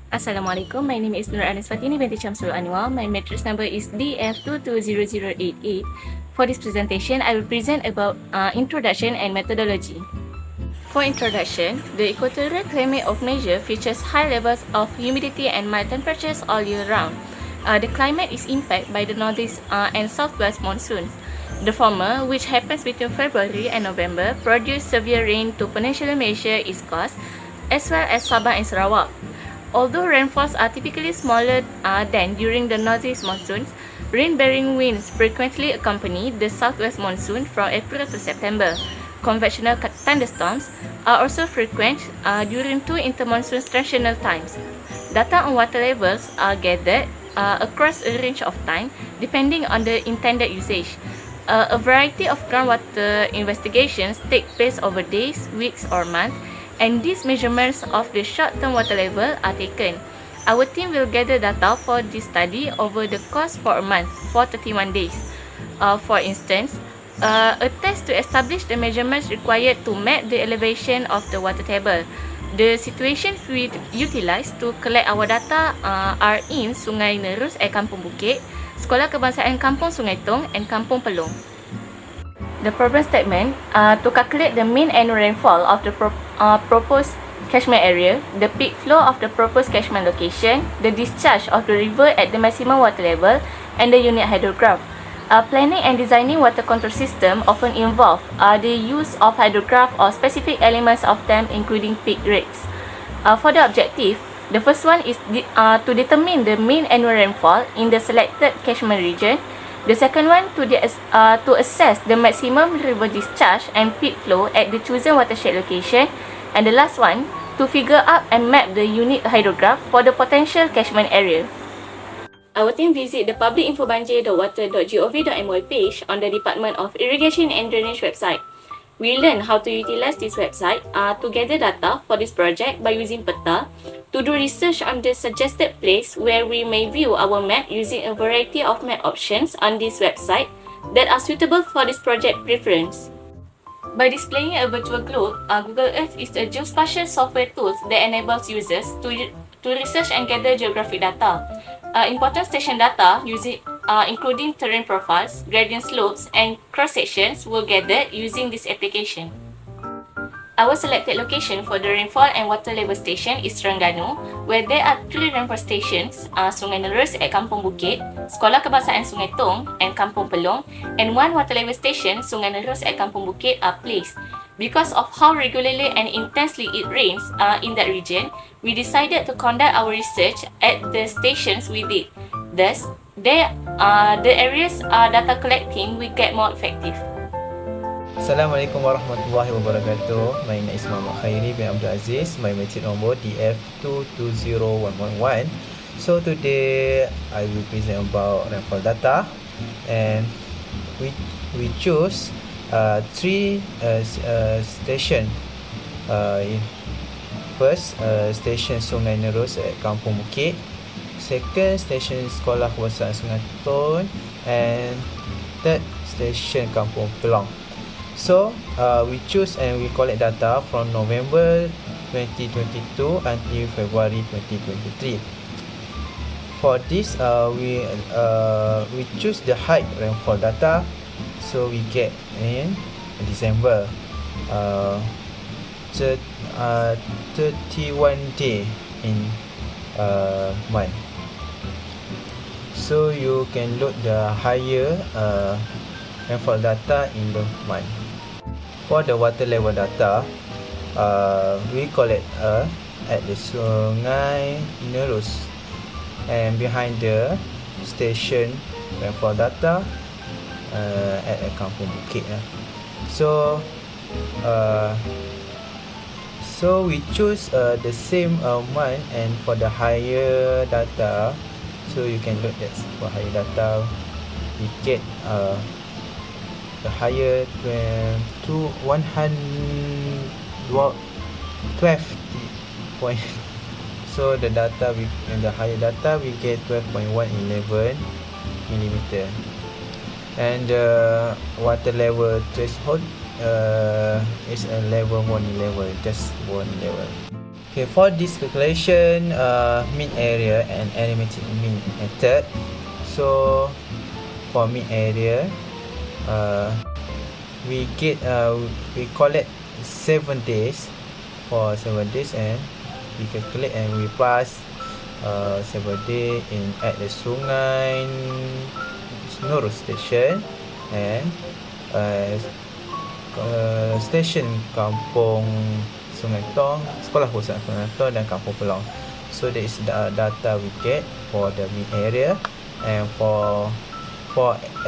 Assalamualaikum, my name is FATHINI binti SHAMSUL ANWAR. My matrix number is DF220088. For this presentation, I will present about introduction and methodology. For introduction, the equatorial climate of Malaysia features high levels of humidity and mild temperatures all year round. The climate is impacted by the northeast and southwest monsoons. The former, which happens between February and November, produce severe rain to Peninsular Malaysia, East Coast, as well as Sabah and Sarawak. Although rainfalls are typically smaller than during the northeast monsoons, rain-bearing winds frequently accompany the southwest monsoon from April to September. Convectional thunderstorms are also frequent during two intermonsoon transitional times. Data on water levels are gathered across a range of time depending on the intended usage. A variety of groundwater investigations take place over days, weeks, or months, and these measurements of the short-term water level are taken. Our team will gather data for this study over the course for a month, for 31 days. For instance, a test to establish the measurements required to map the elevation of the water table. The situations we utilize to collect our data are in Sungai Nerus at Kampung Bukit, Sekolah Kebangsaan Kampung Sungai Tong and Kampung Pelong. The problem statement to calculate the mean annual rainfall of the proposed catchment area, the peak flow of the proposed catchment location, the discharge of the river at the maximum water level, and the unit hydrograph. Planning and designing water control system often involve the use of hydrograph or specific elements of them, including peak rates. For the objective, the first one is to determine the mean annual rainfall in the selected catchment region. The second one to assess the maximum river discharge and peak flow at the chosen watershed location, and the last one to figure out and map the unit hydrograph for the potential catchment area. Our team visit the publicinfobanjir.water.gov.my page on the Department of Irrigation and Drainage website. We learn how to utilize this website to gather data for this project by using peta, to do research on the suggested place where we may view our map using a variety of map options on this website that are suitable for this project preference. By displaying a virtual globe, Google Earth is a geospatial software tool that enables users to research and gather geographic data. Important station data including terrain profiles, gradient slopes, and cross-sections were gathered using this application. Our selected location for the rainfall and water level station is Terengganu, where there are 3 rainfall stations, Sungai Nerus at Kampung Bukit, Sekolah Kebangsaan Sungai Tong and Kampung Pelong, and 1 water level station, Sungai Nerus at Kampung Bukit, are placed. Because of how regularly and intensely it rains in that region, we decided to conduct our research at the stations we did. Thus, the areas data collecting will get more effective. Assalamualaikum warahmatullahi wabarakatuh. My name is KHAIRI bin AZIZ. My matric number DF220111. So today I will present about rainfall data, and we choose 3 station. First, station Sungai Nerus at Kampung Bukit. Second, station Sekolah Kebangsaan Sungai Tong, and third, station Kampung Pelong. So we choose and we collect data from November 2022 until February 2023. For this, we choose the high rainfall data, so we get in December, 31 day in month. So you can load the higher rainfall data in the month. For the water level data, we collect at the Sungai Nerus, and behind the station rainfall data at Kampung Bukit. So we choose the same month, and for the higher data, so you can look at for higher data, we get the higher to 112 point. So the data in the higher data we get 12.111 millimeter, and the water level threshold is a level 1 level, just 1 level. Okay, for this calculation, mean area and arithmetic mean method. So for mean area, we collect 7 days for 7 days, and we calculate and we pass 7 days at the Sungai Nur station and station Kampung Sungai Tong, Sekolah Pusat Sungai Tong dan Kampung Pelong. So that is the data we get for the mean area. And for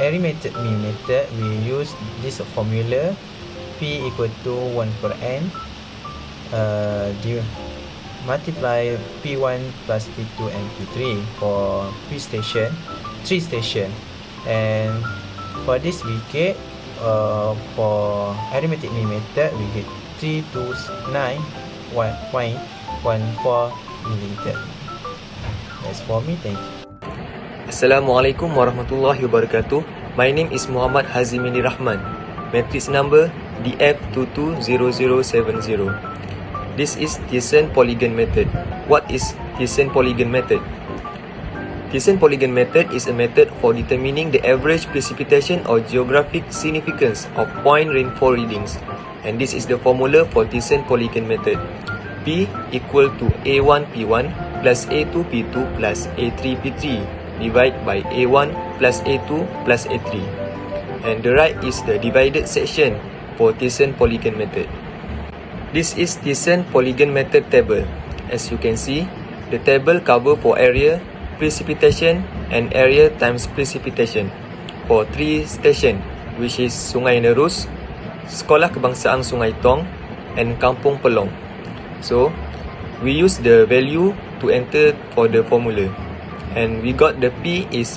arithmetic mean method, we use this formula P equal to 1 per n multiply P1 plus P2 and P3 for 3 station. And for this we get for arithmetic mean method we get 329.14 milliliter. That's for me. Thank you. Assalamualaikum warahmatullahi wabarakatuh. My name is Muhammad Hazim D.RAHMAN. Matrix number DF220070. This is Thiessen polygon method. What is Thiessen polygon method? Thiessen polygon method is a method for determining the average precipitation or geographic significance of point rainfall readings. And this is the formula for Thiessen polygon method. P equal to A1 P1 plus A2 P2 plus A3 P3 divided by A1 plus A2 plus A3. And the right is the divided section for Thiessen polygon method. This is Thiessen polygon method table. As you can see, the table cover for area, precipitation and area times precipitation for 3 station, which is Sungai Nerus, Sekolah Kebangsaan Sungai Tong and Kampung Pelong. So we use the value to enter for the formula, and we got the P is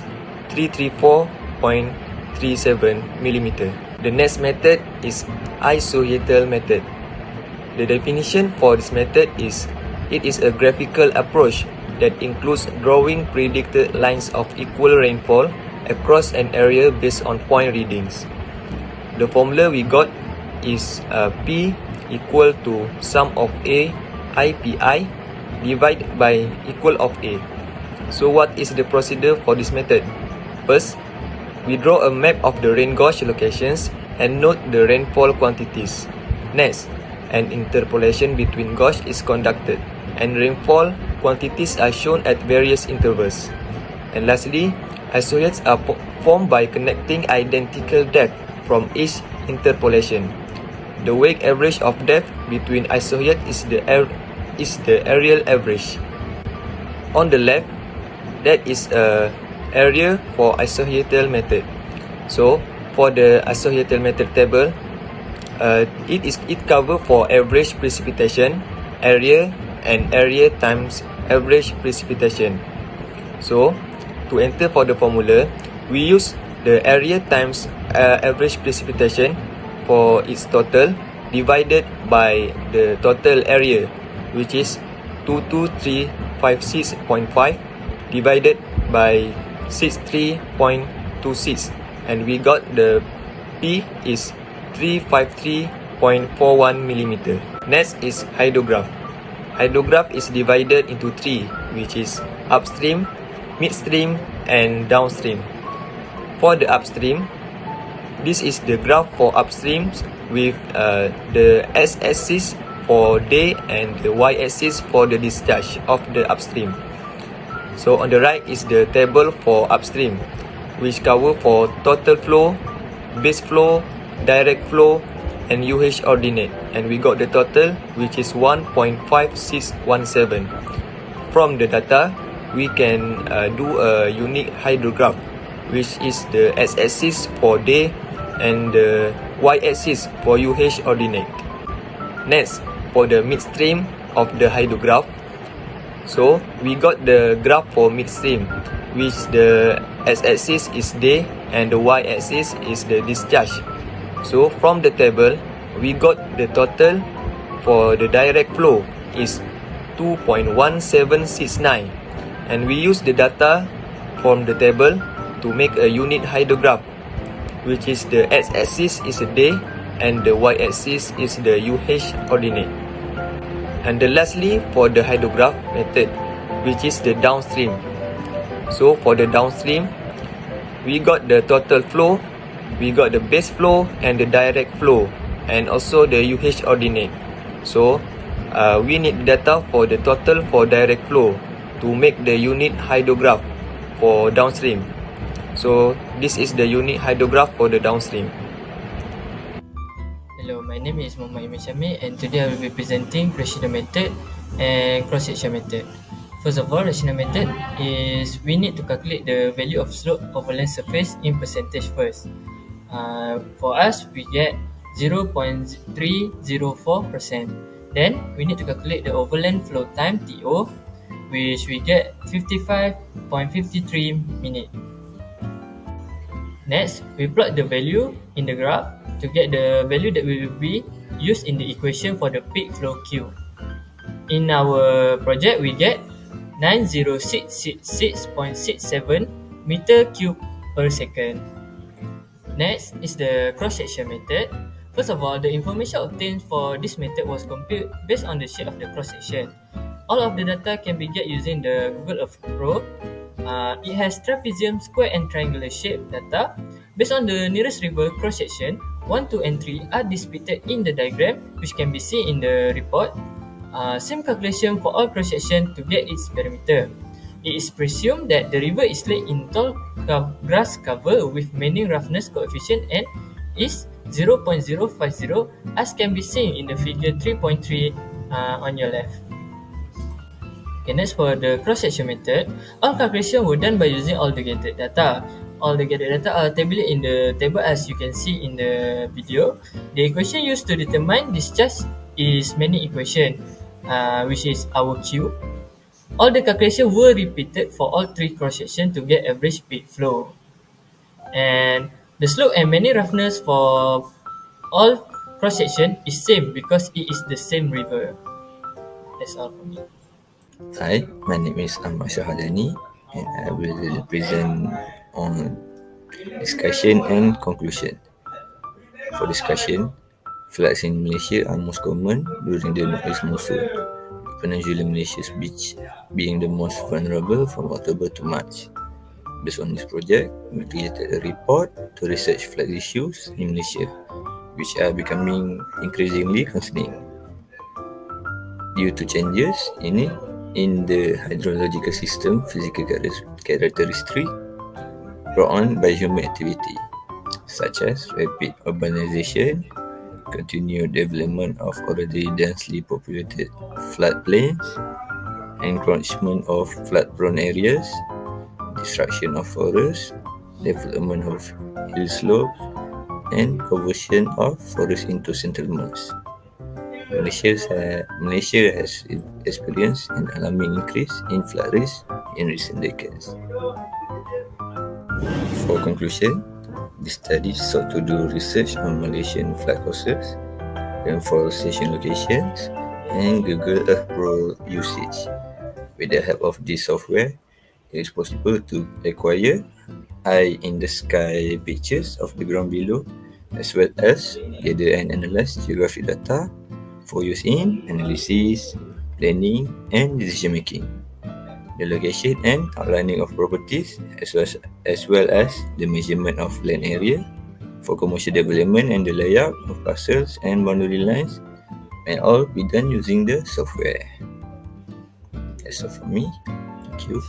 334.37 mm. The next method is isohedral method. The definition for this method is it is a graphical approach that includes drawing predicted lines of equal rainfall across an area based on point readings. The formula we got is P equal to sum of A IPI divided by equal of A. So what is the procedure for this method? First, we draw a map of the rain gauge locations and note the rainfall quantities. Next, an interpolation between gauge is conducted and rainfall quantities are shown at various intervals. And lastly, isohedrons are formed by connecting identical depth from each interpolation. The weighted average of depth between isohedrons is the areal average. On the left, that is area for isohedral method. So for the isohedral method table, it cover for average precipitation, area and area times average precipitation. So to enter for the formula, we use the area times average precipitation for its total divided by the total area, which is 22356.5 divided by 63.26, and we got the P is 353.41 mm. Next is hydrograph. Hydrograph is divided into 3, which is upstream, midstream and downstream. For the upstream, this is the graph for upstream with the x-axis for day and the y-axis for the discharge of the upstream. So on the right is the table for upstream, which cover for total flow, base flow, direct flow and UH ordinate, and we got the total, which is 1.5617. From the data, we can do a unique hydrograph, which is the x-axis for day and the y-axis for UH ordinate. Next, for the midstream of the hydrograph, so we got the graph for midstream, which the x-axis is day and the y-axis is the discharge. So from the table, we got the total for the direct flow is 2.1769, and we use the data from the table to make a unit hydrograph, which is the x-axis is a day and the y-axis is the UH ordinate. And then lastly, for the hydrograph method, which is the downstream. So for the downstream, we got the total flow, we got the base flow and the direct flow, and also the UH ordinate. So we need data for the total for direct flow to make the unit hydrograph for downstream. So this is the unit hydrograph for the downstream. Hello, my name is Emir and today I will be presenting rational method and cross-section method. First of all, rational method is we need to calculate the value of slope overland surface in percentage first. For us, we get 0.304%. Then we need to calculate the overland flow time TO, which we get 55.53 minutes. Next, we plot the value in the graph to get the value that will be used in the equation for the peak flow Q. In our project, we get 90666.67 meter cube per second. Next is the cross-section method. First of all, the information obtained for this method was computed based on the shape of the cross-section. All of the data can be get using the Google Earth Pro. It has trapezium, square and triangular shape data. Based on the nearest river cross-section, 1, 2 and 3 are depicted in the diagram which can be seen in the report. Same calculation for all cross-section to get its parameter. It is presumed that the river is laid in tall grass cover with meaning roughness coefficient and is 0.050 as can be seen in the figure 3.3 on your left. Okay, next for the cross-section method, all calculations were done by using all the gathered data. All the gathered data are tabulated in the table as you can see in the video. The equation used to determine discharge is many equation, which is our Q. All the calculations were repeated for all three cross-sections to get average peak flow. And the slope and many roughness for all cross-section is same because it is the same river. That's all for me. Hi, my name is HADANIE and I will present on discussion and conclusion. For discussion, floods in Malaysia are most common during the northeast monsoon, with Peninsular Malaysia's beach being the most vulnerable from October to March. Based on this project, we created a report to research flood issues in Malaysia, which are becoming increasingly concerning due to changes in the hydrological system physical characteristic brought on by human activity, such as rapid urbanization, continued development of already densely populated floodplains, encroachment of flood-prone areas, destruction of forests, development of hill slopes, and conversion of forests into settlements. Malaysia has experienced an alarming increase in flood risk in recent decades. For conclusion, the study sought to do research on Malaysian flood causes, rainfall station locations, and Google Earth Pro usage. With the help of this software, it is possible to acquire eye-in-the-sky pictures of the ground below, as well as gather and analyze geographic data for use in analysis, planning, and decision making. The location and outlining of properties, as well as the measurement of land area for commercial development and the layout of parcels and boundary lines, may all be done using the software. That's all for me. Thank you.